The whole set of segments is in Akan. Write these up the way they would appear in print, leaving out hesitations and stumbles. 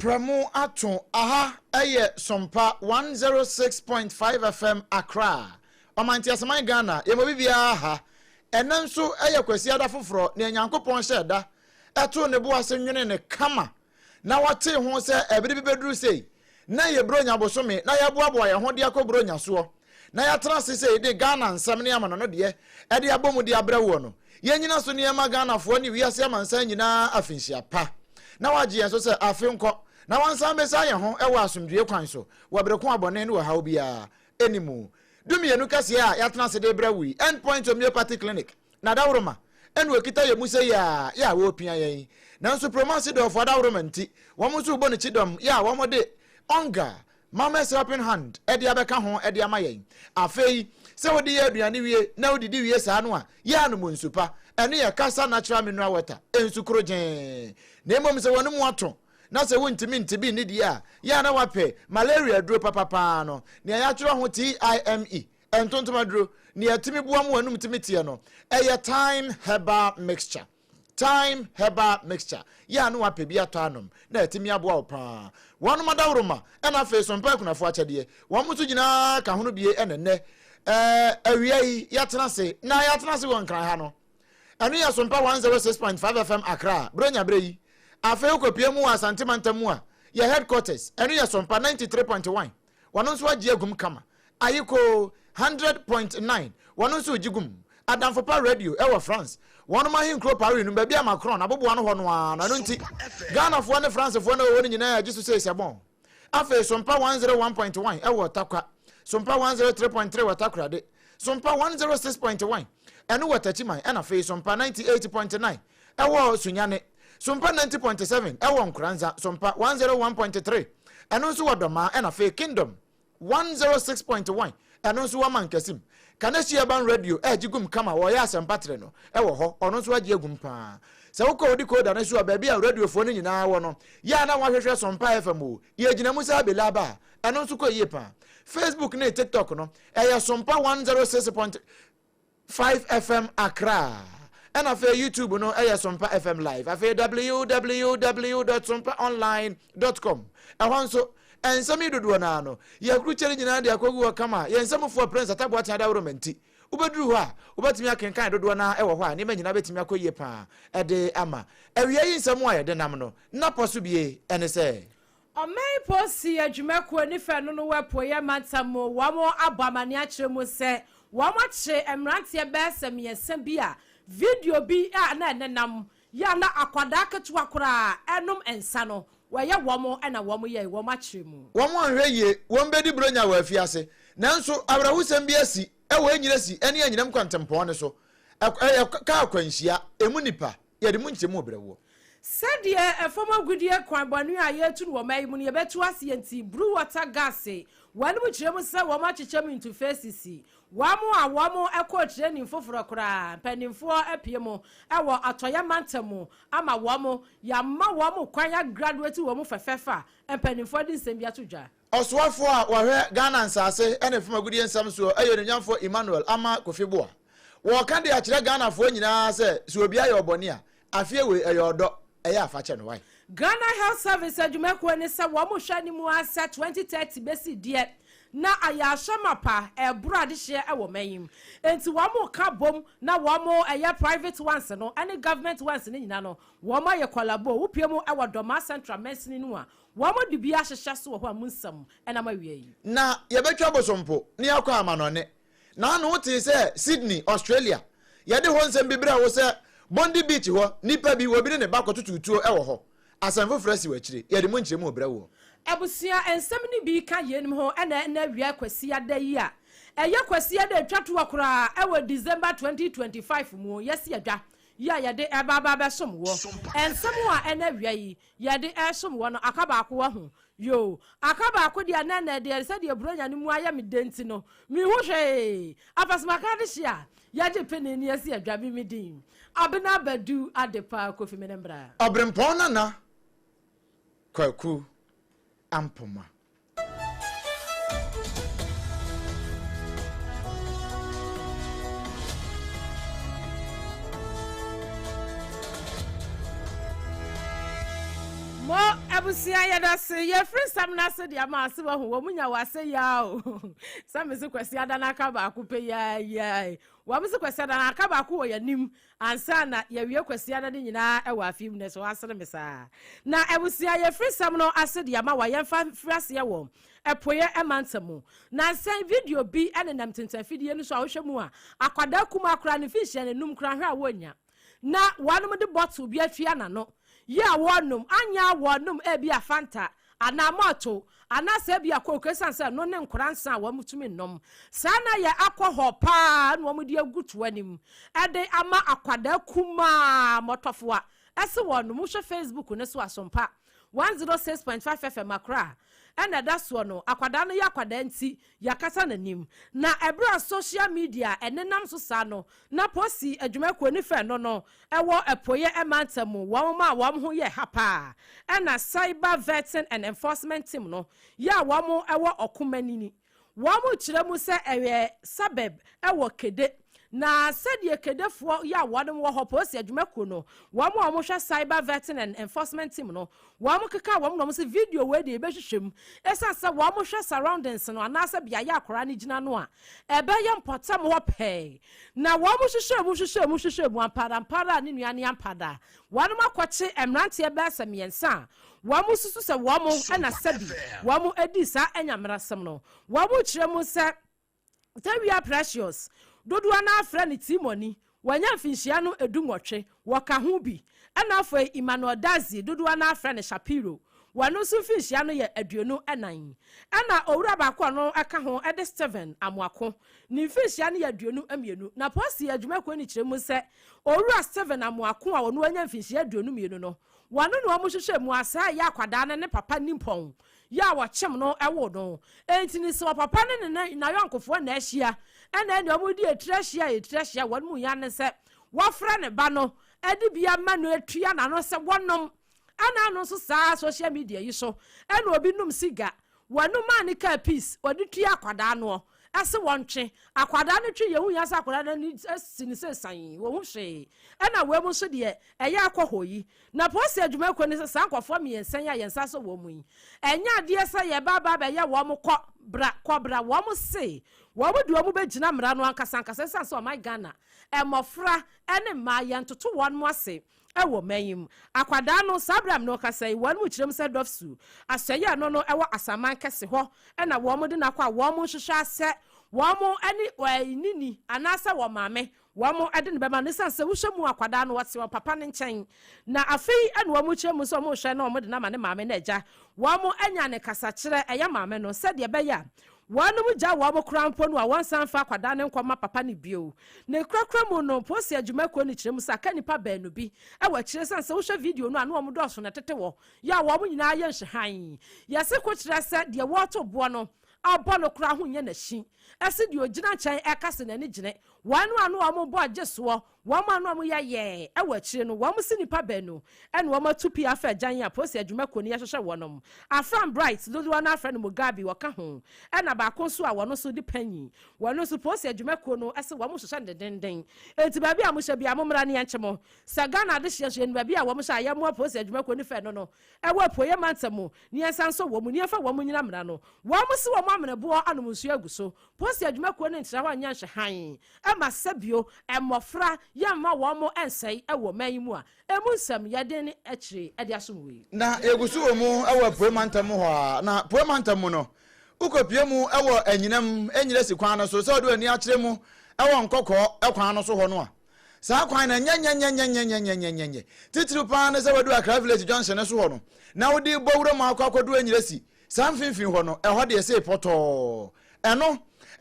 Premu aton aha eye SOMPA 106.5 FM Accra. Omanti asaman Ghana yemo bibia ha. Enanso eye kwasi ada foforo ne Nyankopon hyeda. Eto ne bo asenwene ne kama. Na wate ho se ebiri bibeduru sei. Na ye bronya bosome na ye boaboa ye ho de akobronya so. Na ya trase sei de Ghana nsam ne amano no de e de abomu de abrawo no. Ye nyina so ne ma Ghana fo ne wiase amansan nyina afinhia pa. Na waje enso se afenko na wansan besa ye ho e wa asomdue kwan so wabreko abone ne wa hawo bia enimu dumienu kase a yatena se de brawi endpoint homeopathy clinic na dawroma enu okita ye muse ya wo pia yen na nso promise de of dawroma nti wo mo so bo ne chidom ya wo mo de onga mama's helping hand e de abeka ho e de amayen afei se wo de ye aduane wie na wo didi wie saa no a ya no monsupa enu ye kasa natural mineral water ensu krogen na emom se wonu mu ato na se wontimi ntibi ni dia ya na wape malaria duro papapa no ne ya tworo ho TIME entontoma duro ne yatimi buam wanum timitie no eye time herbal mixture ya na wape bia to anom na yatimi aboa opa wonu madawroma na fe SOMPA kunafo akyede wo muso gina ka hono bie enenne awiai yatena se won kran ha no anu ya SOMPA 106.5 FM Accra bronya breyi afa okopie mu asante mantamu a ya headquarters enu ya SOMPA 93.1 wono nso agi agum kama ayiko 100.9 wono nso ogigum adamfopa radio ewo France wono ma hinkro Paris no ba bia Macron abobo ano ho no a na no nti Ghana fo ne France fo na woni nyina ya gisu se sebon afa SOMPA 101.1 ewo takwa SOMPA 103.3 watakra de SOMPA 106.1 enu watachiman ena fa SOMPA 98.9 ewo sunyane SOMPA 90.7 ewo nkranza SOMPA 101.3 eno nso wadoma ena fe Kingdom 106.1 eno nso wa mankasim kanesi ban radio ejigum kama wo ya asempatre no ewo ho ono nso agi agum pa se wo ko di ko da na so ba bia radio fo no nyina wo no ya na wahwehwe SOMPA FM o ye gina musa belaba eno nso ko yie pa Facebook na TikTok no eya SOMPA 106.5 FM Accra. And after YouTube, no, SOMPA FM Live. After www.sompaonline.com. And also, and some do no. You are challenge in India, Kogu Kama. You and some of our friends at Tabwat and Romenti. Ubadruha, Ubatmia can kind of do na ever one, imagine Abetimako Yepa, a day ama. And we are in some way, the namino, not possibly, and say. O may posi a Jumako ni fa no wepoya mansamo, wamo abamaniache mo se, wamache emrantia besem yesem bia. Video bi na nenam ya na akwada ketua kura enum ensa no we ye womo na womo ye womo achiremu womo anhwe ye won bedi bronya wa afiase nanso abrahusem bi asi e we nyina si ene anyinam kwantempon ne so ka akwanhia emu nipa ye de munchemu obrewo sadie efoma gudie kwan bonu a ye tu no mai mu ne betu ase enti brew water gas wanu mu chiremu se womo achichem into faces womo eko training foforo kura penimfo apiemo ewo atoya mantemu ama womo ya ma womo kwanya graduate womo fefefa penimfo di nsembia todwa oswafo a wahwe Ghana nsase ene fuma gudie nsam so ayo ne nyamfo Emmanuel ama Kofeboa wo ka de a kire Ghana fo nyina se so obi aye obone a afie we ayodo eye afache no wai Ghana Health Service adwumako ne se womo hwani mu asa 2030 besi die na aya shamapa brad share ewo mayim enti wamo ka bom na wamo private ones no any government ones ne nyina no wamo ye kwalabo wupiemu ewo doma central medicine no a wamo de bia hyehye so ho amunsam ena ma wie na ye betwa bosompo ne akwa amanone na no wote se Sydney Australia ye de ho nsem bibira wo se Bondi Beach ho nipa bi wo bi ne bakotututuo ewo ho asanfo fresi wachire ye de munchiremu obrawo Abusia ensem ni bi ka yenim ho na wia kwasi ada yi a eye kwasi ada twato akora ewo December 2025 mu yesi adwa ya yede eba ba som wo ensem a na wia yi yede som wo no akaba akwa ho yo akaba akodi anana de se de bronya ni mu aya me denti no mi hu hwe afasmaka de hia yede peneni yesi adwa bi medin abena badu adepa Kofi menembra obrempona na kwaku Ampoma. Mo Ebusia ya da se ye free sam na se dia ma se wa ho mu nya wa se ya o. Sam se kwesi ada na aka ba ku pe ya. Wa mu se kwesi ada na aka ba ku wo ya nim ansa na ye wie kwesi ada de nyina e wa afim ne so asere me sa. Na ebusia ye free sam no ase dia ma wa ye fa frase ye wo. Epoye emantamu. Na sen video bi ene nam tenten fidie no so a wo hwemu a akwada kuma akra ne fish ne num kra hwa wonya. Na wanum de bottle bi atwia na no. Ya wonum anya wonum e bia fanta anamato anase bia kokesanse no ne nkoransa wa mutumi nom sana ya akọhọ pa no mu de agutu anim ede ama akwada kuma motofo a ese wonum hwe Facebook ne so asompa 106.5 FM akra ena daso no akwada no ya akwada nti yakasa nanim na ebra social media enenam so sa no na posi adwumako ni fe no ewo epoye emantamu won ma won ho ye hapa ena cyber vetting and enforcement team no ya won ewo okomanini won mo kire mu se ewe sabeb ewo kede na said kedefo ya wadom wo hoposi adwumako no wo mo hwe cyber vetting and enforcement team no wo mo keka wo mo se video we de be hwehwem esanse wo mo hwe surroundings no anase bia ya akora ne gina no a ebe ye mpotam ho pe na wo mo hwehwem ampada ne nuane ampada wo no makoche emrante ebe asamiensa wo mo susu se wo mo na sabi wo mo edi sa enyamrasem no wo mo kire mu se Tawia Precious dodo na afra ne timoni wanya mfinhia no edunwotwe woka ho bi ana afo Emmanuel Dazi dodo na afra ne Shapiro wano so mfinhia no ye aduonu enan ana owura ba ko no aka ho ede 7 amoako ne mfinhia no ye aduonu amienu na posi adwumako ni kire mu se owura 7 amoako a wono wanya mfinhia aduonu mienu no wano no mo hwehwe mu asa ya kwada ne papa nimpon ya wachem no ewo no entini so papa ne na yonkofo na ahia ena ne omudi etrehia won mu ya ne se wafra ne ba no edi bia ma no atua na no se wonom ana no so sa social media yi so ena obi num siga wonu ma ne ka peace odi tua akwada no ase wontwe akwada no twe yehu ya sa akwada no asini se san wo hu hwe ena we mu so de eye akọhoyi na posi adwumako ne sa akwafo me yensan ya yensa so wo mu yi enya de se ye baba ba ye wo mu kobra wo mu se wo mu de wo mu begina mra no ankasa sa so my Ghana emofra ene ma ye ntoto won mu ase ewo mayim akwada no sabram no kasai won mu kirem se dofsu asaya no ewo asaman kese ho ena wo mu de na kwa wo mu hwehwe ase wo mu ani nini anasa wo maame wo mu ade ne bema ne sanse wo hwemu akwada no wose wo papa ne nchen na afei ene wo mu kirem so mo hwe na wo mu de na ma ne maame na eja wo mu anya ne kasa kire eye maame no se de be ya wanu mu ja wo krampo no a wonsan fa kwada ne nkoma papa ne bio ne krakra mu no posi adwumako ni kirem sa ka nipa baanu bi e wa kire sanse wo hwe video no anu wo do so na tete wo ya wo mu nyina ye nhyehan ya se ko kire sa de wo to bo no abo no kra ho nye na hyi ese de ogina chan e kase na ne gine wanu anu wo mo bo ajeso wo mo anu mo ye e wa kire no wo mo si nipa baanu ene wo ma tupi afa jan ya posi adwumako ni ye hwehwe wonom afran bright dodo na afra no mugabi wo ka ho ena ba konso a wono so di panyi wono so posi adwumako no ese wo mo hwehwe denden enti ba bia mo hye bia mo mra ne yanchemo sagana de hye ba bia wo mo hye ya mo posi adwumako ni fe no e wo poye mantamo ni ensanso wo mo ni afa wo mo nyina mra no wo mo se wo mo amene bo anum nsu aguso posi adwumako ni ntira ho anya hye han e ma sabio e mofra ya ma wo mo ensai e wo man mu a emu nsam ya den akire e de asomwe na egusu wo mu e wo poye mantamo ho na poye mantamo no ukopie mu ewo anyinam enyire si kwan no so do ani akire mu ewo nkokọ ekwan no so ho no a sa kwan na nyenyenyenyenyenyenyenyenye titiri pa na se wadu Accra Village Junction so ho no na wodi bowuro ma akwakodo anyire si sa mfimfin ho no eho de se poto eno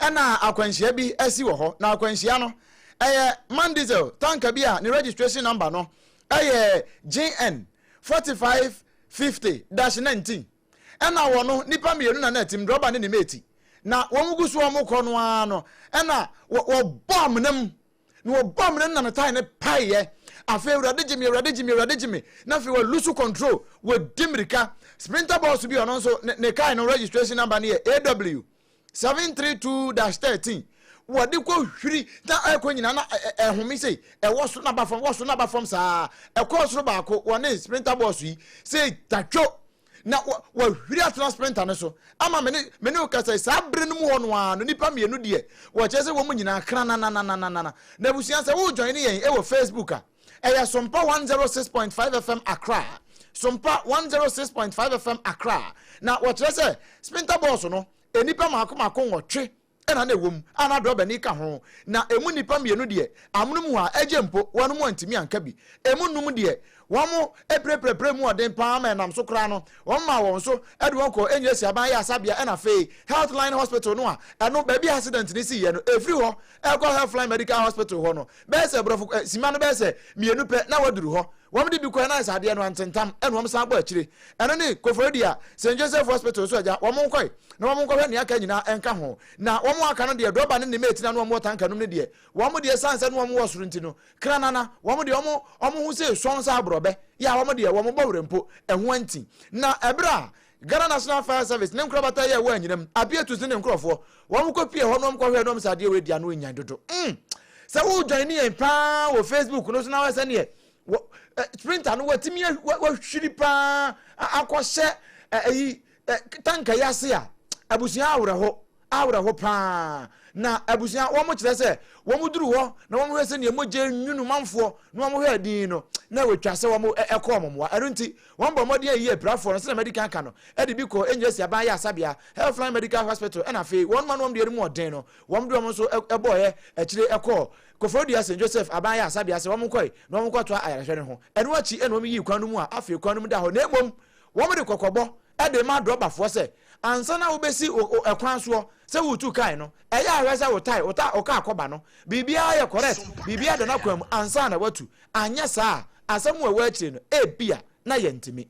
ena akwanhia bi asi wo ho na akwanhia no man diesel tanka bi a ne registration number no GN 4550-19 ena wono nipa mienu na netim droba ne meti na womugusu omukọ no ano ena wo bomb nem no wo bomb nem na na tai ne paye afi urade gimi na fi wo lose control wo dimirika sprinter boss bi ono so ne kai no registration number ne AW 732-13 wodi ko hwiri ta ekọ nyina na ehumi sei wo so na ba from sa ekọ so ba ko woni sprinter boss yi sei tatwo na wa hwiri transplanter no so ama me o ka say sa bre no mu ho no a no nipa mienu de wo che say wo mu nyina kra na busia say wo join yen e wo Facebook a eya Sompa 106.5 FM Accra Sompa 106.5 FM Accra na wo che say splinter boss no enipa mako wotwe ena na ewom ana do ba ni ka ho na emu nipa mienu de amunum a ejempo wonu mu antimi anka bi emu num de womo eprepre mu odin pa ma nam so kra no won ma won so ede won ko enyesi aban ya sabia ena fe Healthline Hospital no a eno ba bi accident ni si ye no efri ho e go Healthline Medical Hospital ho no be se brofo sima no be se mienu pe na waduru ho wom de bi ko na sa de no antentam eno wom sa ba akire eno ni Koforidia St Joseph Hospital so aja wom nkoi na wom nkoi ne aka nyina enka ho na wom aka no de doba ne mate na no wom tanka no ne de wom de sanse no wom wo soro ntino kranana wom de wom hu se son sa abrobe ya wom de wom bawrempo eho anti na ebra Ghana National Fire Service ne nkrobata ye wa anyinam abietu ne nkrofo wom kopie ho no nkɔ hwe no sa de we dia no nyan dodo se wo join ne pa wo Facebook no so na wa se ne sprinter no watimi wa hwiri pa akɔhye tanka yase a abusia awre ho pa na abusia wo mo kire se wo mo duru ho na wo mo hwese ne moje nwunu manfo na wo mo hwe adin no na wetwa se wo mo ekɔ momwa erunti wo mbo mo de ayi platform se na medical ka no e de bi ko enyesi aban ya asabia Healthline Medical Hospital na fe won man wo de mu odin no wo mo de wo so eboye akire ekɔ Koforidia St Joseph aban ya asabia se wo mo koi na wo mo kɔto ayarehwe ne ho eno achi eno mi yi kwanu mu a afi kwanu mu da ho na emom wo mo de kokɔbɔ e de ma drop afo se ansa na wo besi ekwan so se wutu kai no eya ahwese wotai oka akoba no bibia ye correct bibia de na kwam ansa na watu anya saa asemu ewa akire no ebia na ye ntimi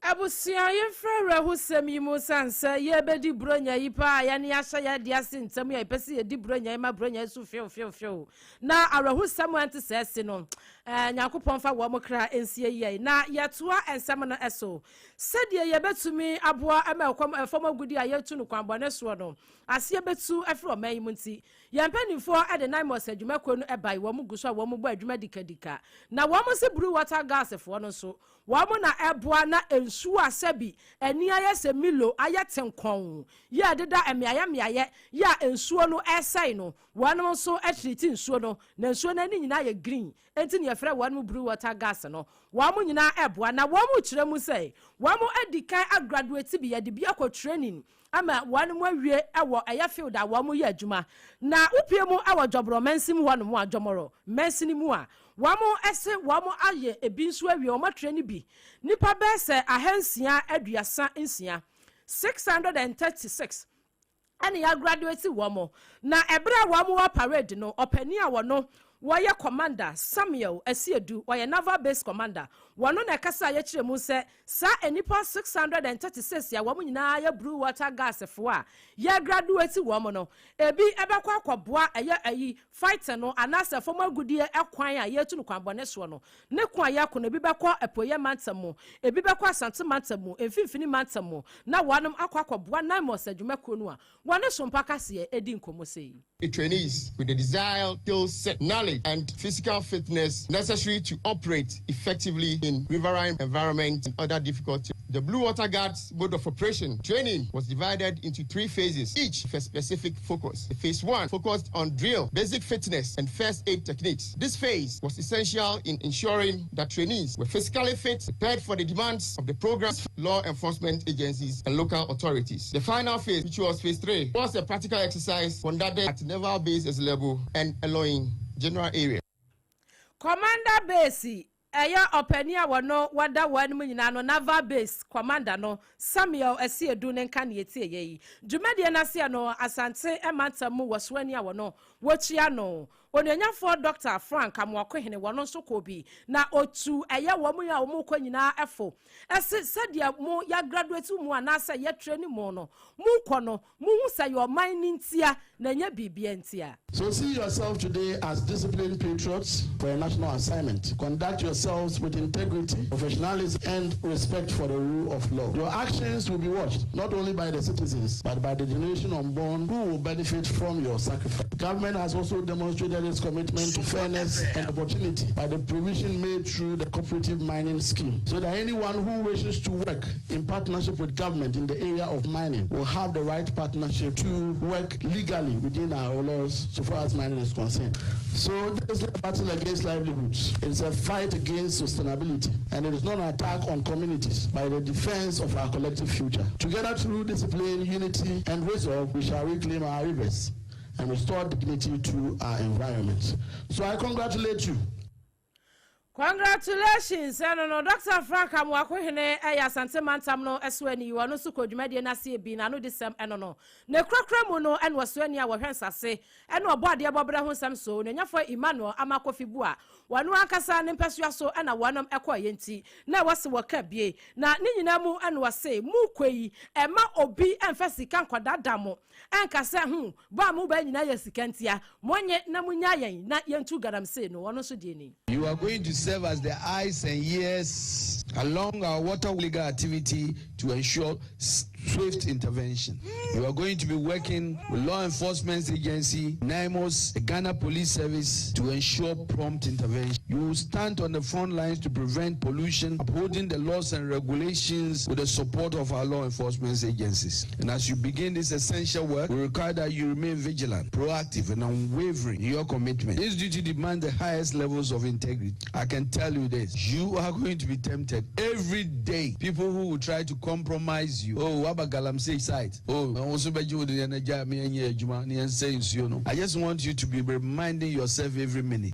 abusia ye frere ho semi mu sansa ye bedi bronya yi pa ya ne ahya ya de ase ntam ya pese ye di bronya ma bronya su fio na arahu samu ante sese no nyakopon fa wo mokra ensie yi na yetoa ensam no eso sedie ye betumi aboa ama ekom efom agudi a yetu no kwanbone so no ase betu efro man mu nti ye mpanifo ade nine mos adwuma ko no ebai wo mu guso a wo mu bo adwuma dikadika na wo mu se brew water gas fo no so wo mu na eboa na ensu asabi eni aye se milo aye tenkon ye deda emiaye ya ensuo no esai no wonom so atriti ensuo no na ensuo na ni nyina ye green enti ne yefre wonom brew water gas no wo mu nyina eboa na wo mu kire mu sei wo mu adikan agraduate bi ye de bi akọ training ama wonom awie ewo eye field a wo mu ye adwuma na upie mu awo jobro mensim wonom adwomoro mensini mu a wamo ese wamo aye ebinsu awie o matre ni bi nipa be se ahansia aduasa nsia 636 ene ya graduate wamo na ebra wamo wa parade no opani a wono woye commander Samuel Asiedu woye naval base commander wono na kasa ye kire mu se sa enipa 636 ya womo nyina ya brew water gas fo a ya graduate womo no ebi ebekwa akoboa ayi fighter no anasa formal gudie ekwan a yetu no kwanbone so no ne kwan ya kono ebi bekwa epoye mantamu ebi bekwa asante mantamu emfimfini mantamu na wonom akoboa na mos adwuma konu a wone sompa kase edi nkomo sei trainees with the desired skill set, knowledge and physical fitness necessary to operate effectively in riverine environment and other difficulties. The Blue Water Guards mode of operation training was divided into 3 phases, each with a specific focus. The phase 1 focused on drill, basic fitness, and first aid techniques. This phase was essential in ensuring that trainees were physically fit, prepared for the demands of the program's law enforcement agencies and local authorities. The final phase, which was phase 3, was a practical exercise conducted at naval bases level and along general area. Commander Base eya openia wono wada wan mu nyina no naval base commander no Samuel Asiedu ne nka ne etie yi dwumade na se no asante emantamu woswani a wono wochia no onyenyafo Dr. Frank Amwakohene wono so kobi na otu eya wo mu ya wo mu nyina efo ese sadia mu ya graduate mu anasa ye training mu no mu kono mu hu say your mind ntia na nya bibia ntia. So see yourself today as disciplined patriots for a national assignment. Conduct yourselves with integrity, professionalism, and respect for the rule of law. Your actions will be watched not only by the citizens, but by the generation unborn who will benefit from your sacrifice. government has also demonstrated its commitment to fairness and opportunity by the provision made through the cooperative mining scheme, so that anyone who wishes to work in partnership with government in the area of mining will have the right partnership to work legally within our laws so far as mining is concerned. So this is a battle against livelihoods. It's a fight against sustainability, and it is not an attack on communities, by the defense of our collective future. Together, through discipline, unity, and resolve, we shall reclaim our rivers and restore dignity to our environment. So I congratulate you. Congratulations, no Dr. Frank Amwakwehene eya Sante Mantam no esweni wano su kodwumade na se bi na no disem no ne krokra mu no en wasweni a wohwensase en obode abobra ho sam so ne nyafo Emmanuel Amakofibu a wano akasa ne mpesua so na wanom ekoye nti na wase woka bie na ne nyina mu en wase mu kwei ema obi enfasika nkwadada mo enkase ba mu ba nyina ya sikantia monye na munya yen na yentu garamse no wono so die ni. You are going to serve as the eyes and ears along our water legal activity to ensure swift intervention. You are going to be working with law enforcement agency, NIMOS, the Ghana Police Service to ensure prompt intervention. You will stand on the front lines to prevent pollution, upholding the laws and regulations with the support of our law enforcement agencies. And as you begin this essential work, we require that you remain vigilant, proactive, and unwavering in your commitment. This duty demands the highest levels of integrity. I can tell you this, you are going to be tempted every day. People who will try to compromise you. Oh, Galamsey side. Oh, also I just want you to be reminding yourself every minute.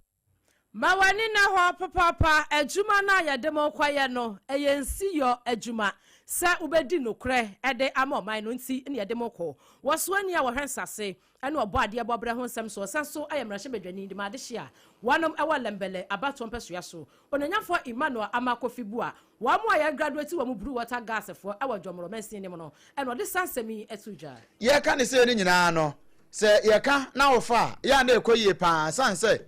Mawani na ho papa ejuma na ya demo kwaye no eyensi yo ejuma sa ubedi no kre ede amoman no nti ne yedemo ko woswani a wohwensase ene obo ade abobra ho nsem so sanso ayemrahye bedwani de madehye a wanom ewalembele abato mpesua so onanyafo Emmanuel Amakofibu a wamu aya graduate wa mu Blue Water Gas fo ewo dwomro mensin ne mo no ene ode sansemi etuja ye ka ne se ni nyina no se ye ka na ofa ya na ekoyie pa sanse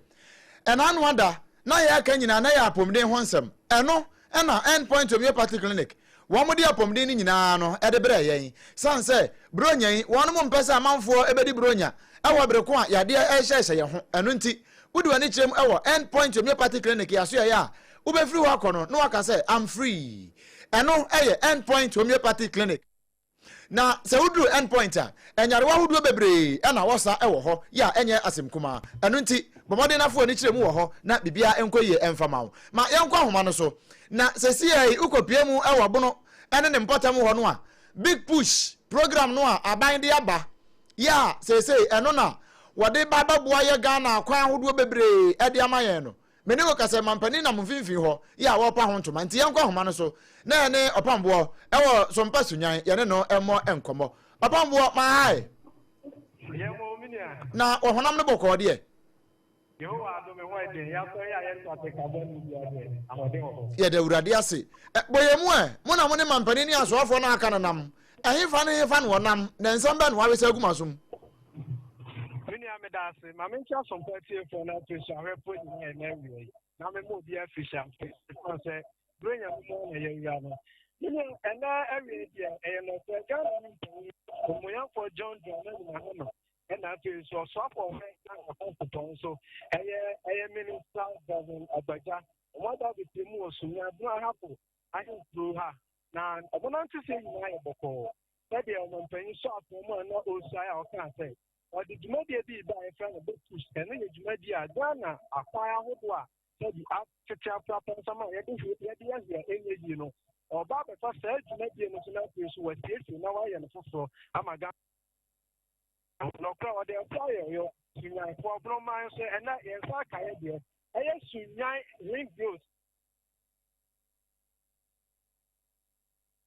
ena no ada na ye ka nyina na ya apomden ho nsem eno ena endpoint homeopathy clinic womo di apomden ni nyina no ede bre yen sanse bronyan wono mpesa amanfo ebedi bronya ewo breko a yade ehye ye ho eno nti wudi wani kirem ewo endpoint homeopathy clinic ya so ya ubefiri ho akono no waka say I'm free eno eye endpoint homeopathy clinic na se wudru endpoint a enyarewa hudu bebre na wosa ewo ho ya enye asemkuma eno nti bomode na fo ni kirem wo ho na bibia enkoye emfama wo ma yenkwa homa no so na se sie ukopie mu ewo bono ene ne mpotam ho no a big push program no a aban de aba ya se eno na wode baba boa ye Ghana akwan hudu bebre ede amayen no meni ko kase mampani na mfinfin ho ya wo pa ho ntoma nti yenkwa homa no so na ene opambo ewo SOMPA sunyan ye ne no emo enkomo opambo ma hai yemo minia na ohonam ne boko de yo ado me wede ya so ya ye so ateka bonu bia de amode ho ye de urade ase boyemu mo na mo ne mampani ni asoafo na aka nanam ehfa ne hefa ne wonam na nsamba ne wawe sa gumasum minia me da ase ma me ncha SOMPA tie fo na to sha repo ni na wi na me mo bia fisha so say brenya mo na ye wi ano minia ena awi dia e no so ga na mo ya for John na no and that is so Sarfo so minister doesn't abaja what that the team was soon happen I can through her now I want to say my boko that they are paying short for no osai can say or the media be by a friend of push and then the media Ghana acquire hodwa said the architecture proper some you know or Baba first said media national was now I am for Amaga no crowd they fire yo sunya for broma say and na yen sa kae de eye sunya ring girls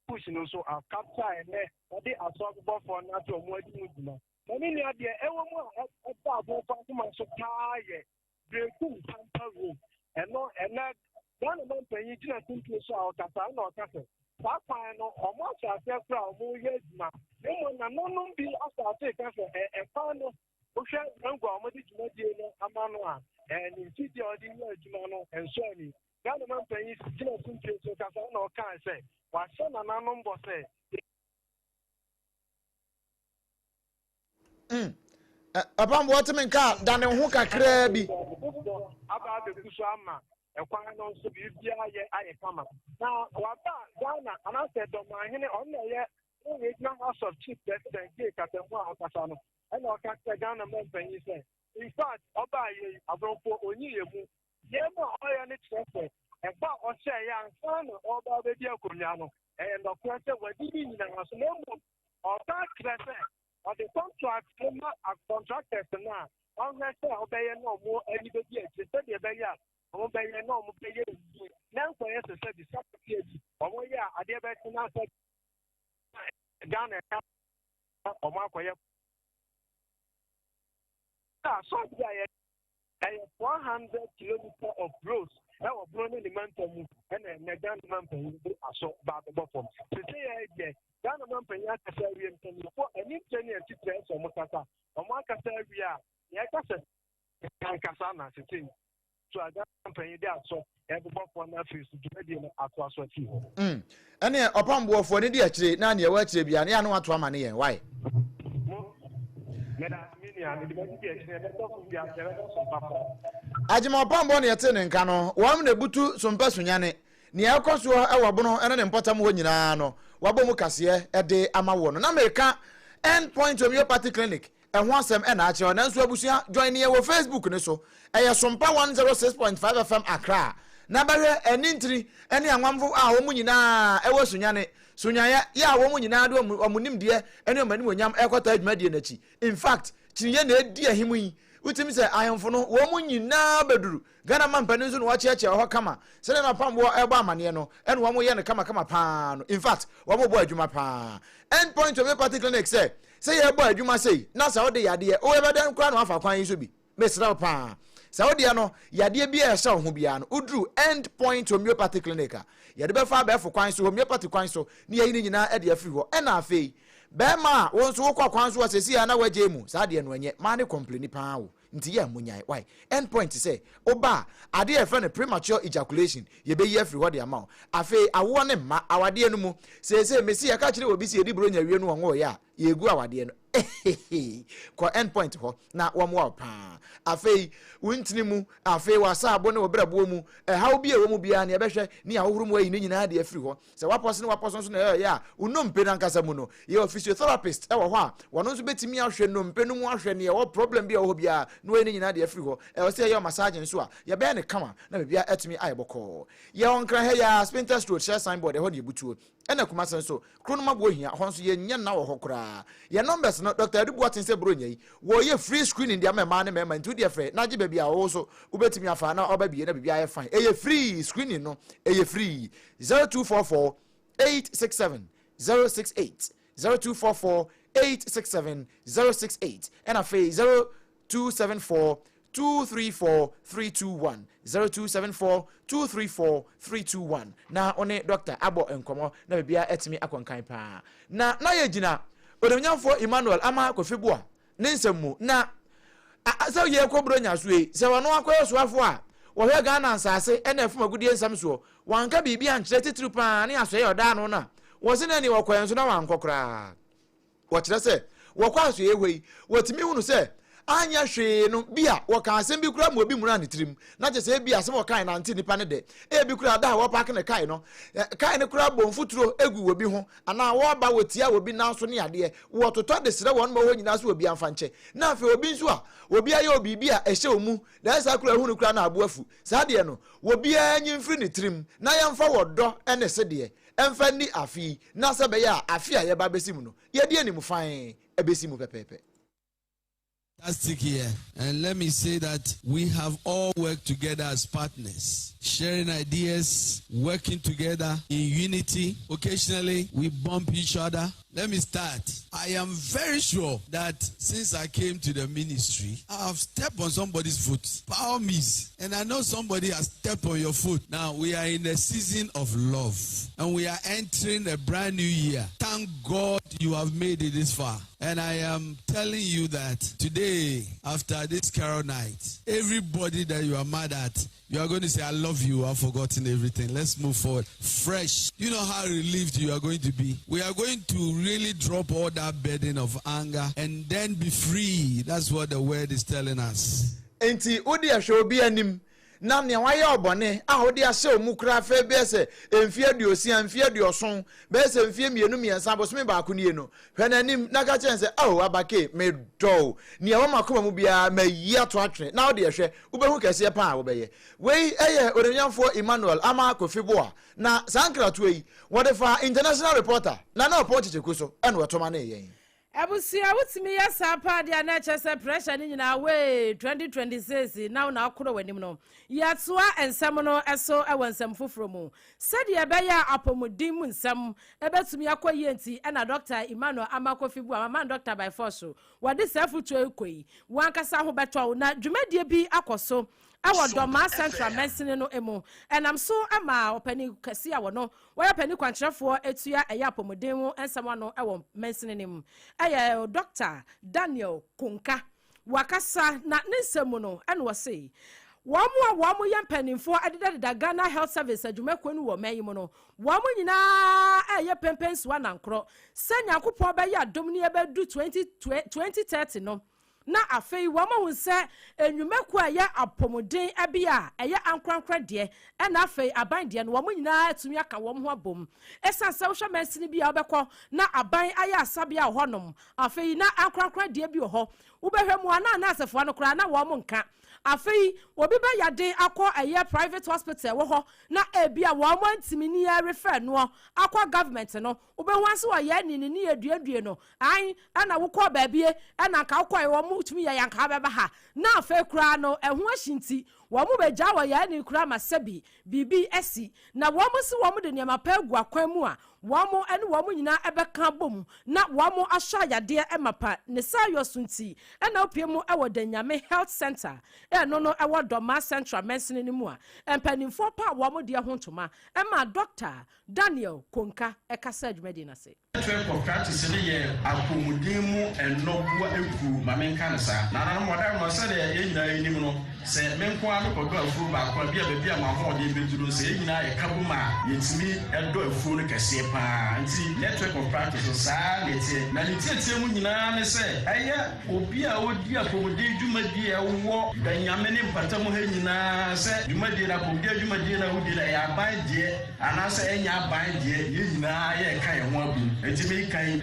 push no so a capture and they absorb for na to mo adi mu dina mami ni ade e wo mu a ba bo fa kuma so kae breaking tamper room and na one man pay you na simple so o kasa na o kasa papa no omo cha se kra omo ye djuma emo na no bi after take kasa e fa no o hwe ngo omo di djuma die no amano a ni ti di odi ye djuma no enso ni one man pay you na simple so kasa na o kan se wa se na no mbo se Upon what mean car, than a hooker crabby. About the Kusama, a quite non so be I come up. Now, what Ghana, and I said, don't mind on there. It's not house of chief that gate at the Casano. And I can't say Ghana Mountain, he said. In fact, I'll buy you a broke for O'Neill. Yellow iron express, and but or say, young son, or about the Diaconiano, and the question was giving in a no or that class, or the contract, contractors now. Unless I obey no more anybody, they said, obey no more. Now, for us, said the secretary, or yeah, I did better now. Ghana or Marco. So, 100 kilometers of roads that were blown in the mountain and then Ghana mountain so bad bottom. To say, Ghana mountain, I say, we can for any tenure to press or Mokasa or Makasa, we are Yakasa and Kasana sitting. So I got company there, so every one of us to ready at was what you. And upon board for the dear, none your words, and I know what money and why. Ajima pambo ya tene nkano wa mne butu sompa sunyane ni akoso ewabono ene ne mpotam ho nyina no wabo kase ede amawo no na meka endpoint homeopathy clinic ehwo asem ena ache na nso abusia join ye wo Facebook ne so SOMPA 106.5 FM Accra na bahwe enintiri ene anwamfo a wo nyina ewo sunyane sunyaya ya wo nyina do omunim de ene omanim onyam ekota adwuma de nachi in fact chinye na edi ahimu yi utimi se ayemfo no wo nyina beduru Ghana mampani nso no wacheche ho kama se na pambo eba amane no ene wo ye ne kama pa no in fact wo bo adwuma pa endpoint homeopathy clinic say ye bo adwuma sei na sa wo de yade o ebedan kra no afa kwan yi so bi mesra pa Saudi no yade bia ya sha ho bia no udru endpoint homeopathy clinic yade be fa be fo kwan so homeopathy kwan so ni yayi ni nyina e de afiri ho e na afei be ma won so kwa kwan so asesi ya na waje mu sa de no enye ma ne complain pa wo nti ya munyai why endpoint say oba ade e fa ne premature ejaculation ye be ye afiri ho de ama afei awo ne ma awade no mu se mesi ya ka kire obi si edi bro nya wie no won ya yegu awade no ko endpoint ho na wo mo pa afei wuntini mu afei wasa abo ne obrabo mu hawo bia wo mu bia ne ebehwe ni ahohuru mu ayi ne nyina de afiri ho se waposo so na ya unompe na nkasa mu no ye physiotherapist e wo ho a wono nso betimi ahwe nompe no mu ahwe ne wo problem bia wo bia no ayi ne nyina de afiri ho e se ye massage nso a ye be ne kama na bia etimi ayeboko ye onkra he ya splinter stroke share signboard e ho de butuo ena kuma senso kronoma bo hia ho nso ye nya na wo ho kra ye numbers no Dr. Adubu atense bronya yi wo ye free screening dia mema ne mema ntu dia free na gibe bia wo so ubetimi afa na oba bie na bia ye fine ye free screening no ye free 0244 867 068 0244 867 068 and afa 0274 234 321 0274 234 321 na one Dr. Abo enkomo na bia etimi akonkan pa na ye gina odemnyamfo Emmanuel ama kofibua ne nsemu na asa ye kobro nya so e se wono akoyo so afo a wo hwe Ghana ansase ena afuma gudie nsam so wanka bibia nkyere titiri pa ne aso ye oda no na wo se na ni wokoyen so na wankokra wo kire se wo kwa so ye hwei wotimi hunu se anya hwe no bia wo kan asem bi kura mo obi mura ne tirim na je se bia asem wo kan na nti nipa ne de e bi kura da wo park ne kai no kai ne kura bom futuro egu obi ho ana wo ba wotia obi na so ne ade wo toto de sere won ma ho nyina so obi amfa nche na afi obi nso a obi aye obi bia ehye omu da sa kura hu ne kura na aboafu sa de no obi anyi mfiri ne tirim na yemfa wodo ene se de emfa ni afi na se be ya afi a ye ba besimu no ye de ni mu fan ebesimu pepepe. Fantastic here. And let me say that we have all worked together as partners, sharing ideas, working together in unity. Occasionally, we bump each other. Let me start. I am very sure that since I came to the ministry, I have stepped on somebody's foot. Power means. And I know somebody has stepped on your foot. Now, we are in a season of love. And we are entering a brand new year. thank God you have made it this far. And I am telling you that today, after this carol night, everybody that you are mad at, you are going to say, I love you, I've forgotten everything. Let's move forward. Fresh. You know how relieved you are going to be. We are going to really drop all that burden of anger and then be free. That's what the word is telling us. Enti odi ahwe obi anim na ne waye obone a odi ase omukura fe be se emfie aduosi emfie aduoson be se emfie mienu miensa bosome ba ko nie no hwe na nim na ka chen se abake me do ne e makoma mu bia mayi ato atwe na odi ahwe ubehu kese pa a wobeye wei eye orenyamfo Emmanuel ama Kofiboa na sankratu yi wode fa international reporter na opon chichekuso ene wetoma na yen Abusia wutimi ya sapa dia na chese pressure ni nyina we 2026 now na akoro wanim no yatoa ensem no eso ewonsem foforo mu sadia be ya apomudin mu nsem ebetumi akoye nti na Dr. Emmanuel Amakofibu amama Dr. by force wade sefutu ekoi wankasa ho beto na dwumadie bi akoso awo Doma Central Medicine no emu enam so ama opani kase awo no waya pani kwankyerefo etua eya apomuden mu ensem no ewo medicine nim eye Dr. Daniel Konka wakasa na nsemu no ene wo sei wamu yempanimfo adeda Ghana Health Service adwumakwenu wo mayimo no wamu nyina eye pempensuwa nankro senya kopon be ya domni ebedu 2030 no na afei wama hu se enwumaku aya apomuden abia eye ankrankra de na afei aban de no wamu nyina atumi aka wom ho abom esa se wo hwa mesini bia obekọ na aban aya asabia honom afei na ankrankra de bi ho ubehwemu ana asefo no kra na wo mo nka afei obi ba yade akọ eye private hospital wo ho na ebia wo mo ntimi ni ya refer no akọ government no ubehu ase wo ye ni eduadue no an ana wo kọ baabie ana ka akọ e wo mo tumi ya yanka beba ha na afei kra no ehu ahyinti wo mo beja wo ya ni kra masabi bibi esi na wo mo si wo mo de ne ma pa gu akwan mu a wo mo ene wo mo nyina ebeka bom na wo mo ahwa yade emapa ne sayo sunti ena opie mu ewo Danyame Health Center no ewo Doma Central Medicine ni mu a empanimfo pa wo mo de ho ntoma ema Dr. Daniel Konka ekasa adwumadi na se network of practice ni ye apomuden mu enobo eku mamenka nsa na na mo da mo se de ye nyina enim no se menko a no kodo afu ba kwa bia be bia ma ho de beduro se ye nyina ye kabuma yetimi edo afu no kase pa nti network of practice sa lete na lete mu nyina ne se aya obi a odi apomuden dwumadi e wo Danyame ne mpata mu ha nyina se dwumadi na apomuden dwumadi na odi na ya ban de anase enya ban de ye nyina ye ka ye ho abu ejimi kai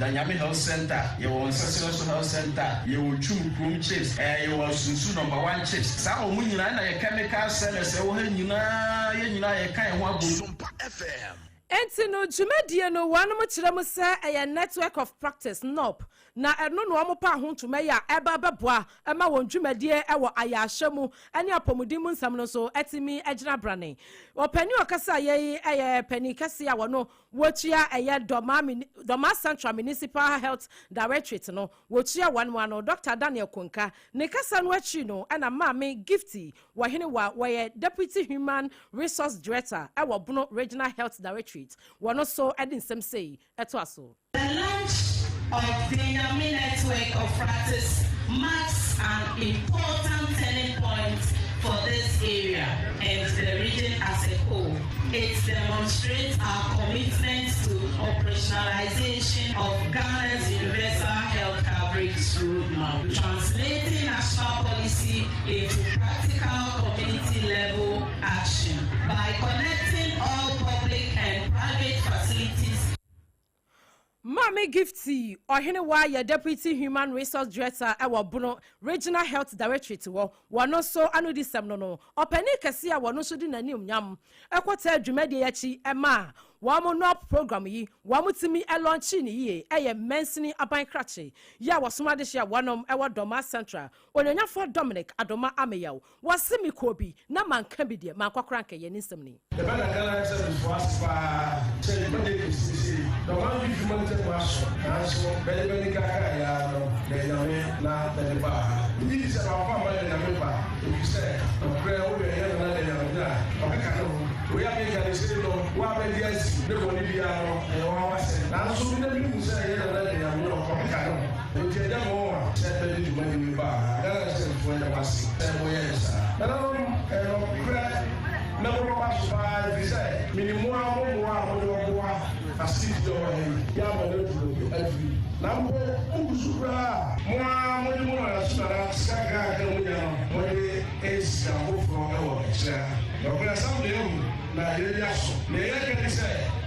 Danyame Health Center yewo Nsasiro Health Center yewo Chumkrum Chiefs yewo Sunsu number 1 Chiefs sa o mu nyina na ye chemical service wo ha nyina ye nyina ye kai ho abu SOMPA FM enti no dwumadie no wanom kyerem se eye network of practice NOP na eno no omo pa ho ntoma ya eba beboa ema won dwumadie ewo ayahwemu ene apomudi mu nsam no so etimi agina brane opani okasa ye eye pani kase ya wono wotua eye Doma Central Municipal Health Directorate no wotua wanwa no Dr. Daniel Konka ne kasa no achi no ana maame Gifty wahene wa Deputy Human Resource Director ewo Bono Regional Health Directorate wono so edin sem sei eto aso the launch of the Danyame network of practice marks an important turning point for this area and the region as a whole. It demonstrates our commitment to operationalization of Ghana's universal health coverage roadmap, translating national policy into practical community-level action by connecting all public and private facilities. Mami Gifty ohene wa ya Deputy Human Resource Director ewo Bono Regional Health Directorate wono so anodi sem no opani kase a wono so di nanim nyam ekwota adwumade yachi ema wamo no program yi wamo timi launch ni yi eye mensini aban krache ya wasomade hia wonom ewo Doma Central onyanyafo Dominic Adoma Ameyaw wasimi kobi na manka bi de mankokra nke ye nsem ni the Ghana service was was so very kaka ya no Danyame na Danyaba ni se ba fa ma Danyame ba you say o pray o ye na Danyame na o ka no we are making a decision wa be yes de ko ni bia no e wa wa se na so bi na bi mu se ye na de ya mo ko ka no e je ja mo se be di ma ni ba ga se fo na ba si e mo ye sa na no e no kra na mo ba so ba bi se minimum mo do asiti do ya mo do every nambo usura mo mo na sara saka ka mo ya mo de esa ho fro na wo cha do kla sam de na ile ya so ne ya ka se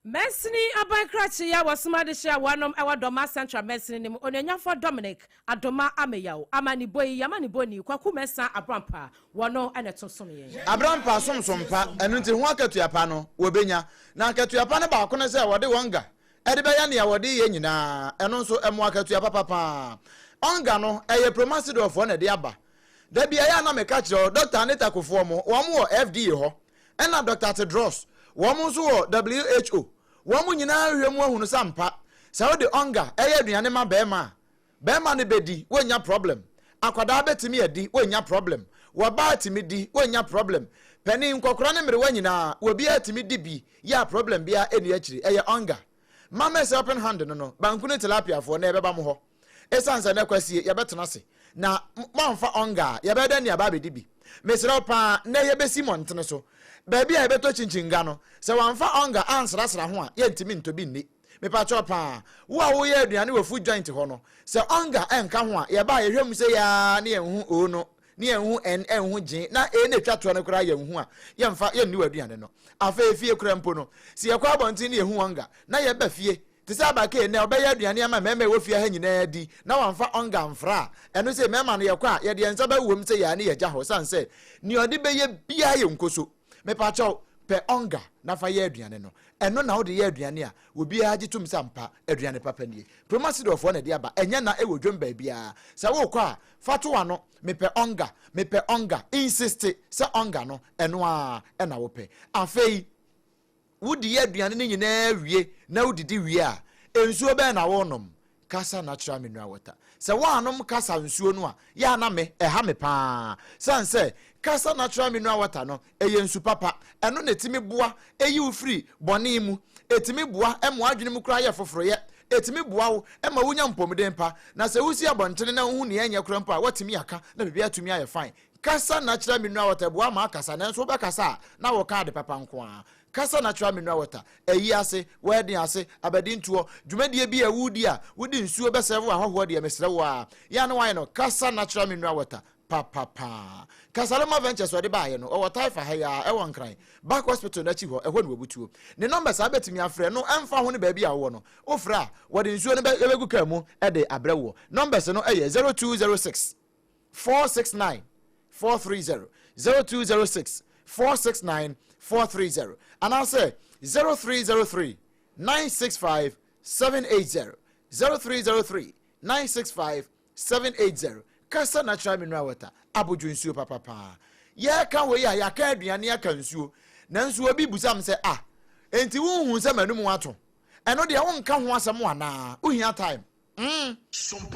Mesni Abankrachi ya wasuma de share wanom ewa doma Central Mesni nim onenyanfo Dominic adoma ameyawo amani boyi kwaku mesa abrampa wono ene tonsom ye abrampa somsompa enu nti ho akatuapa no wobenya na akatuapa ne ba ko ne se wode wonga ede be ya ne ya wode ye nyina eno nso emo akatuapa papa onga no eye promasido of one de aba da bia ya na me ka kire Dr. Anita Kofo mo wo mo FDA ho ena Dr. Tedros wo mo nso wo WHO wo nyina hwemu ahunu sampa sa wo de onga eye aduane ma bema ne bedi wonya problem akwada betimi edi wonya problem wo ba timi di wonya problem pani nkokora ne mere wanyina wo bia timi di bi ya problem bia eni akiri eye onga mama se open hand no banku ne tilapia fo na ebeba mo ho esanse na kwasie ye betena se na mamfa onga ye beda ne aba bedi bi mesra pa na ye besi montene so baby a beto chinchinga no se wanfa onga ansrasra ho a ye ntimi ntobi nni me pa chopa wo ye aduane we food joint ho no se onga enka ho a ye ba ye hwem se ya na ye hu o no na ye hu enhu gin na na twato no kra ye hu a ye mfa ye nni waduane no afa efie kra mpo no se ye kwa abontin na ye hu onga na ye ba fie te se abaka na obeya aduane ama meme wo fie ha nyina di na wanfa onga mfra eno se mema no ye kwa ye de ensa ba wom se ya na ye gya ho sanse ni odi be ye bia ye nkoso me pa chaw pe onga na fa ye aduane no eno na wo de ye aduane a obi agye tum sampa aduane papa nie promasido of one de aba enya na e wodwom ba bia se wo kwa fatu ano me pe onga insist se onga no eno a na wo pe afei wodi ye aduane ni nyina wie na wodidi wie a ensuo be na wonom kasa natural mineral water se wo anom kasa nsuo no a ya na me ha me pa sanse kasa natural mineral water no eye nsu papa eno na etimi boa eyi wo free bone mu etimi boa emo adwene mu kura ye foforo ye etimi boa wo ema wonya mpomden pa na se wusi abontene na hu ne enya kura mpa watimi aka na bibia atumi aye fine kasa natural mineral water boa ma kasa na nso be kasa na wo ka de papa nko a kasa natural mineral water eyi ase wedding ase abadintuo dwumadie bi awudi a wudi nsuo be serve ahoho de mesrewo a ya na wan no kasa natural mineral water pa Kasalama Ventures wadi ba ye no o taifa ha ya e won kran back hospital na chi ho e ho no wabutuo ne numbers abetimi afre no emfa ho ne ba bi a wo no ofra wadi nsuo ne be begu ka mu e de abrewo numbers no e 0206 469 430 0206 469 430 and I say 0303 965 780 0303 965 780 Kasa natural mineral water aboju nsuo papa ye ka we ya ka aduane ya ka nsuo na nsuo bi busam se enti wo hu se manum wato eno de won ka ho asem wana ohia time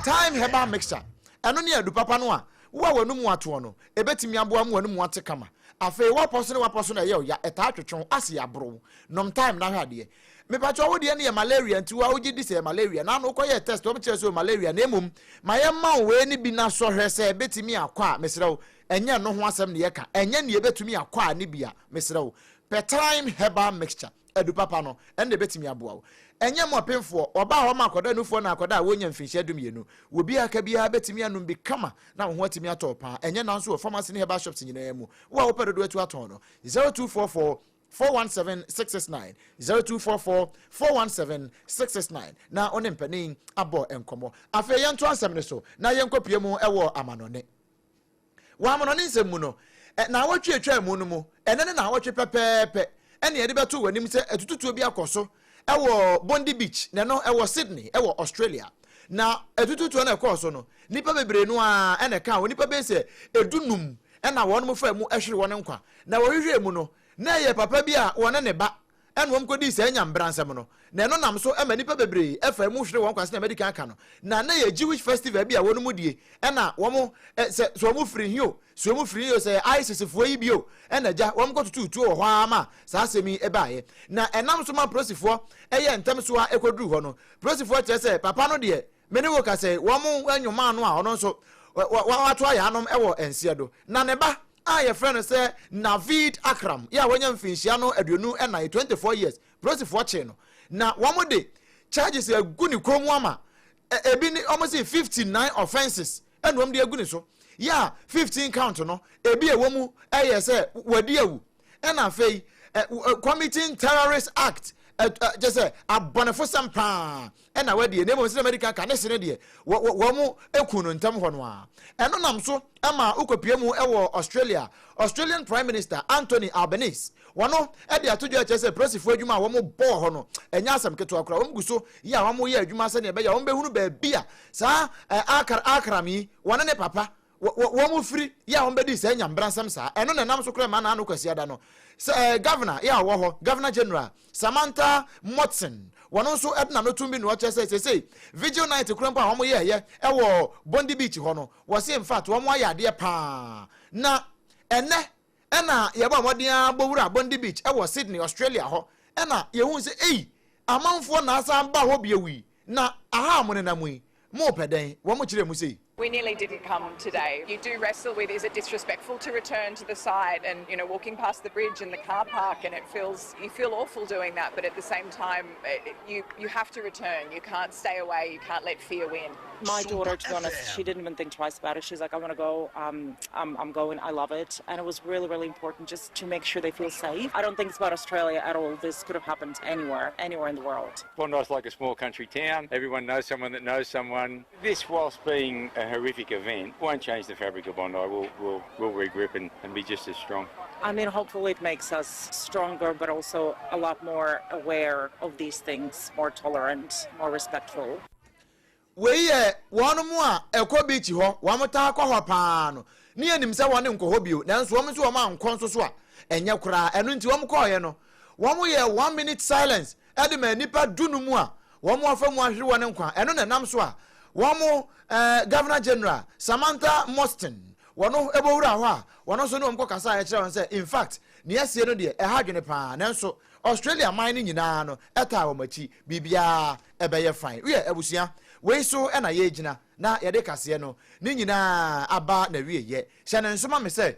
time herbal mixture eno ne adu papa no a wo wanum wato no ebetimi aboa mu wanum wate kama afi waposo na ye ya eta atwetwon ase ya bro nom time na hwade me pa cho wo de ne malaria nti wa ogi di se malaria na no koye test o mche so malaria na emum ma ye ma we ni bi na so hwese betimi akwa mesrew enye no ho asem ne ye ka enye ne betumi akwa ne bia mesrew per time herbal mixture edu papa no enne betimi aboa enye mo pemfo oba ho ma akoda nufo na akoda wonya mfinhye dum yenu wo bi aka bia betimi anum bi kama na ho atimi atopa enye na nso pharmacy ne herbal shops nyina mu wo a opedo etu aton no 0244 417 669 0244 417 669 na onim panin abo enkomo afa yento asem ne so na yenkopie mu ewo amanone wa amanone nsem no na awotwe atwa mu no mu enene na awotwe pepepe ene ye de beto wanim se etututu obi akoso ewo Bondi Beach ne no ewo Sydney ewo Australia na etututu na ekoso no nipa bebre no a ene ka nipa be se edunum ena wonum fa mu ehwere won nkwa na wo hwehwe mu no na ye papa bi a wona ne ba ɛna wɔn kɔdi sɛ ɛnya mberansɛm no na ɛno nam so ɛma nipa bebree ɛfa mu hwere wɔn kwase na medical aka no na yɛ Jewish festival bi a wɔn mu die ɛna wɔn sɛ wɔn firi hio so wɔn firi hio sɛ ISIS foɔ yi bio ɛna gya wɔn kɔ tutu wɔ hɔ ama saa asɛm yi ɛbaayɛ na ɛnam so ma polisifoɔ ɛyɛ ntɛm so a ɛkɔduru hɔ no polisifoɔ kyerɛ sɛ papa no deɛ mene wo ka sɛ wɔn anyoma no a ɔno nso wato ayɛ anom ɛwɔ nsia do na ne ba a yɛ frɛ no sɛ Navid Akram yɛ a wɔnya mfinhyia no aduonu ɛna 24 years polisifoɔ kye no na wɔn de charges agu ne kɔn mu ama ebi ni almost 59 offences ɛna wɔn de agu ne so yɛ 15 count no ebi ɛwɔ mu ɛyɛ sɛ wɔdi awu ɛna afei committing terrorist act just say abonefo sampa ɛna wɔdi ne mo sɛ American ka ne sene deɛ wɔn mu eku no ntam hɔ no a ɛno nam so ama ukopie mu ɛwɔ Australian Prime Minister Anthony Albanese wɔno ɛde atodwo kyerɛ sɛ polisifoɔ adwuma a wɔn bɔɔ hɔ no ɛnya asɛm ketewa kora wɔn gu so yi a wɔn yɛ adwuma sɛ ne ɛbɛyɛ wɔn bɛhunu baabi a saa akram yi wɔne ne papa wɔn firi yi a wɔn bɛdi sɛ ɛnya mberansɛm saa ɛno na nam so kora ma na ano kwasi ada no governor yi a wɔ hɔ Governor General Samantha Motson wɔn nso ɛdena no tumbi na wɔkyerɛ sɛ vigil night kura mpo a wɔn yɛɛyɛ ɛwɔ Bondi Beach hɔ no wɔsi in fact wɔn ayɛ adeɛ paa na ɛna yɛbɔ wɔden abɔwura Bondi Beach ɛwɔ Sydney Australia hɔ ɛna yɛhu sɛ amanfoɔ na asa ba hɔ biewi na aha mo nenam yi mo pɛdɛn wɔn kyerɛ mu sɛ We nearly didn't come today. You do wrestle with, is it disrespectful to return to the side and, you know, walking past the bridge and the car park, and you feel awful doing that, but at the same time, you have to return. You can't stay away. You can't let fear win. My daughter, to be honest, she didn't even think twice about it. She's like, I want to go. I'm going. I love it. And it was really, really important just to make sure they feel safe. I don't think it's about Australia at all. This could have happened anywhere in the world. Bondi's like a small country town. Everyone knows someone that knows someone. This, whilst being a horrific event, won't change the fabric of Bondi. We'll regroup and be just as strong. I mean, hopefully it makes us stronger, but also a lot more aware of these things, more tolerant, more respectful. We one more eko beach ho wa mota akọ ho paa no ne anim se wone nkọ ho bio nanso wo mso wo ma nkọ so so a enye kura eno nti wo mkọ ye no wo mo ye 1 minute silence e de ma nipa dunu mu a wo mo afa mu ahwere wone nkwa eno na nam so a wo mo Governor General Samantha Motson wono ebowura ho a wono so no mkọ kasa ya kire won say in fact ne asie no de e ha dwene paa nanso Australia man ni nyina no eta wo machi bibia ebeye fine we abusia we so na ye gina na ye de kase no ni nyina aba na wie ye hye ne nsoma me say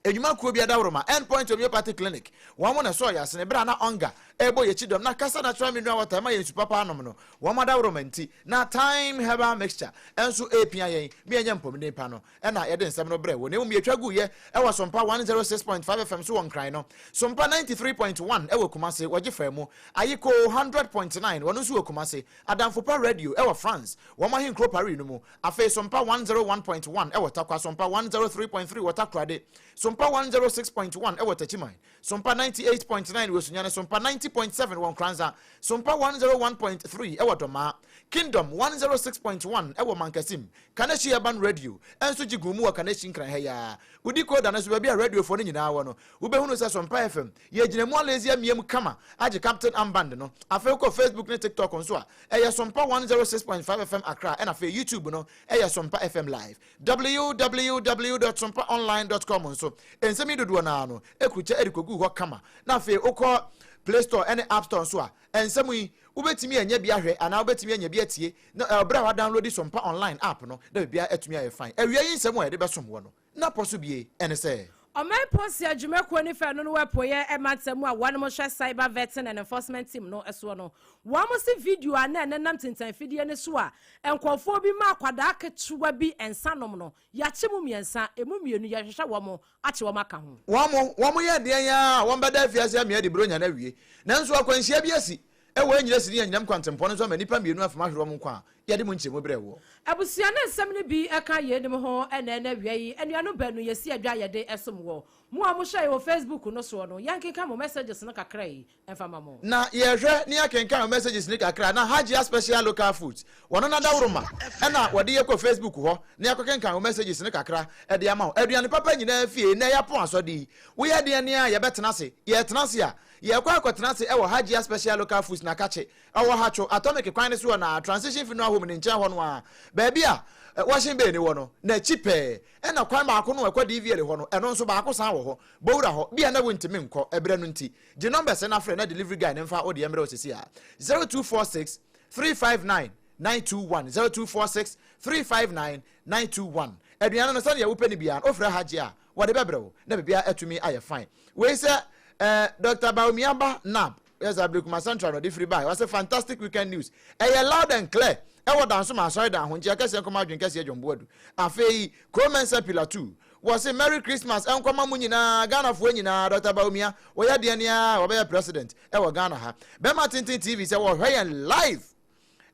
edwuma kuo bia da woroma endpoint homeopathy clinic won mo na so ya sene bra na onga ebo ye chidom na kasa natural mineral water ma ye su papa anom no won ma da woroma nti na time herbal mixture enso epia yen me enya mpom ne pa no na ye de nsem no bre wo ne mo yetwa gu ye ewo sompa 106.5 FM so won kran no sompa 93.1 ewo kumase woje fa mu ayiko 100.9 wono so kumase adamfopa radio ewo France wo ma hinkro Paris no mu afi sompa 101.1 ewo takwa sompa 103.3 wotakrade Sompa 106.1 ewo Tachiman. Sompa 98.9 Wosunyane. Sompa 90.7 won Kranza. Sompa 101.3 ewo Doma. Kingdom 106.1 ewo Mankasim. Kaneshi Yaban Radio. Enso jigumu wa Kaneshi nkran heya. Udiko da naso bia radio fo ni nyina wo no. Ubehunu se Sompa FM. Ye gine mo alezia miem kama. Aje Captain Amband no. Afa ko Facebook ne TikTok onso a. Eya Sompa 106.5 FM Accra. And afa YouTube no. Eya Sompa FM Live. www.sompaonline.com so ensemi dodo na no ekucha erikogu ho kama na fe ukọ Play Store and App Store so a ensemu yi ubetimi anya bia hwe ana ubetimi anya bia tie na bra wa download Sompa online app no da bia etumi aye fine awia yi nsemu a de besom wo no na poso bie ene se Omai posi adwumako ni fa no no wepoye ematsemu a one mo hwe cyber vetting and enforcement team no eso no wo mo se video ana enenam tintan fidie ne so a enkofo bi ma akwada aketuwa bi ensanom no ya chemu miensa emu mienu ya hwehwe wo mo ache wo maka ho wo mo ye de ya wo beda afiase amia de bronya na wie nanso akwanhia bi asi ewo anyira siri anyam kwantempo no so ma nipa mienu afama hwero mo kwa yɛde mu nkyɛ mu brɛ wo abusua na nsɛm no bi ɛka yɛ nim ho ɛna na wia yi anuano banu yɛsi adwa yɛde ɛsom wɔ mo a mo hyɛ wɔ Facebook no so no yankeka mo messages no kakra yi ɛfa ma mo na yɛhwɛ ne yakenka mo messages ni kakra na Hajia special local foods wɔno na dawroma ɛna wɔde yɛkɔ Facebook hɔ ne yakenka mo messages ni kakra ɛde ama wo aduane papa nyina fie na yɛpo asɔde wo yɛ de ne a yɛbɛtena se yɛtena se a yɛkɔ akɔtena se ɛwɔ Hajia special local foods na kache ɛwɔ hacho atomic kwan ne so na transition fi no ahom ne nkyɛn hɔ no a baabi a washing bay ni wɔ no na chipe ɛna kwan baako no ɛkɔ DVL hɔ no ɛno nso baako san wɔ hɔ bowura hɔ bia na wontimi nkɔ ɛbrɛ no nti gye numbers na frɛ na delivery guy ne mfa odi emre osisi a 0246 359 921 0246 359 921 aduane no sɛ yɛ wopɛ ni bia ofra Hajia a wɔde bɛbrɛ wo na bibia atumi ayɛ fine we sɛ Dr. Baumiaba Nab yes Ablekuma Central no different by was a fantastic weekend news loud and clear ewo dan so ma sorry dan ho ntia kase nkoma adwen kase adwomboadu afei Cromensa Pillar 2 was a Merry Christmas enkoma mu nyina Ghana fo nyina Dr. Baumia wo ya de ne a wo be president ewo Ghana ha Bema Tintin TV say wo hwe live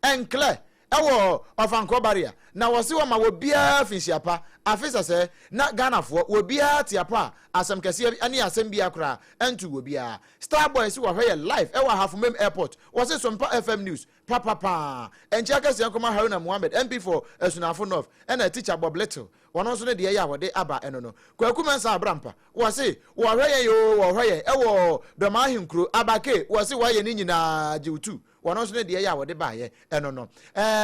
and clear ewo ofanko barrier na wo se wo ma wo bia finsiapa afisa se na Ghana fo wo bia tiapa asem kase ani asem bia kra entu wo bia Starboy se wo hwe live ewo Hafumem airport wo se Sompa FM news papa enchia kase nkoma Haruna Muhammad MP for Esunafo North and a teacher Bob Little one also ne de ya wo de aba eno no Kwaku Mensa Abrampa wo se wo hwe yo wo hwe ewo Doma Hinkro abake wo se wo ye ni nyina jiutu one also ne de ya wo de ba ye eno no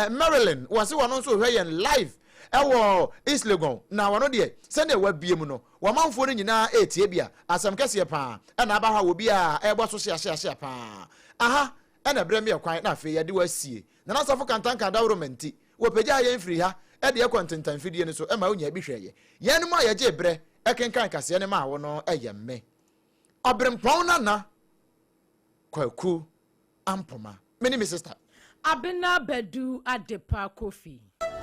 Maryland wo se one also hwe live ewo East Legon na wono de send e wabie mu no wo manfo no nyina etie bia asam kase pa na aba ha wo bia ebo so hye pa aha na brɛ me kwan na afei yɛde wasie na nasafo kantanka dawromenti wo pagya yɛn firi ha ɛde yɛ kontentan fidie no so ɛma onya bi hwɛye yɛn mu a yɛgye brɛ ɛkenkan kase ne ma wo no ɛyɛ me obrempɔn nana Kwaku Ampoma meni me sister Abena Bedu Adepa Kofi